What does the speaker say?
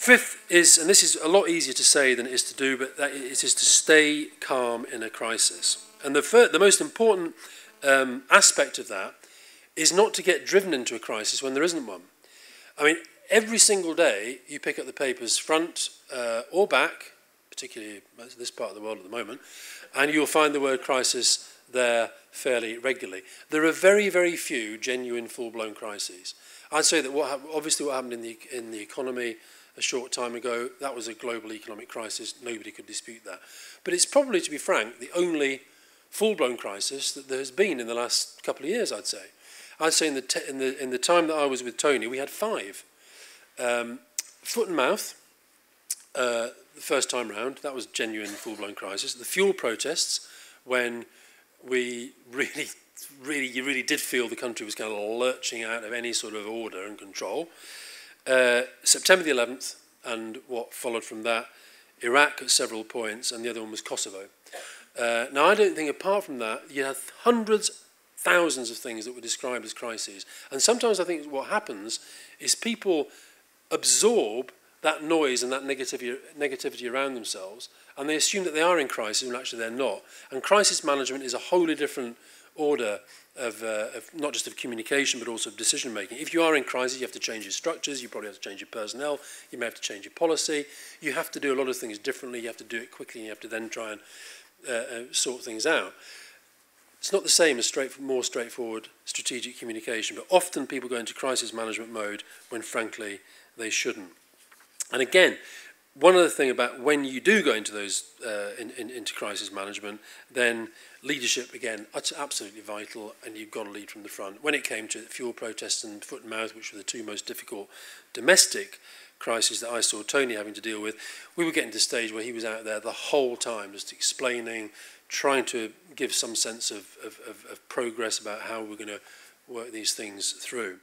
Fifth is, and this is a lot easier to say than it is to do, but that it is to stay calm in a crisis. And the most important aspect of that is not to get driven into a crisis when there isn't one. I mean, every single day you pick up the papers, front or back, particularly this part of the world at the moment, and you'll find the word crisis there fairly regularly. There are very, very few genuine full-blown crises. I'd say that obviously what happened in the economy a short time ago, that was a global economic crisis. Nobody could dispute that. But it's probably, to be frank, the only full-blown crisis that there has been in the last couple of years, I'd say. I'd say in the time that I was with Tony, we had 5. Foot and mouth, the first time round, that was genuine full-blown crisis. The fuel protests, when we you really did feel the country was kind of lurching out of any sort of order and control. September the 11th and what followed from that, Iraq at several points, and the other one was Kosovo. Now, I don't think apart from that, you have hundreds, thousands of things that were described as crises. And sometimes I think what happens is people absorb that noise and that negativity around themselves, and they assume that they are in crisis when actually they're not. And crisis management is a wholly different order of not just of communication, but also of decision making. If you are in crisis, you have to change your structures, you probably have to change your personnel, you may have to change your policy, you have to do a lot of things differently, you have to do it quickly, and you have to then try and sort things out. It's not the same as more straightforward strategic communication, but often people go into crisis management mode when frankly they shouldn't. And again, one other thing about when you do go into those into crisis management, then leadership again, it's absolutely vital, and you've got to lead from the front. When it came to fuel protests and foot and mouth, which were the 2 most difficult domestic crises that I saw Tony having to deal with, we were getting to the stage where he was out there the whole time, just explaining, trying to give some sense of progress about how we're going to work these things through.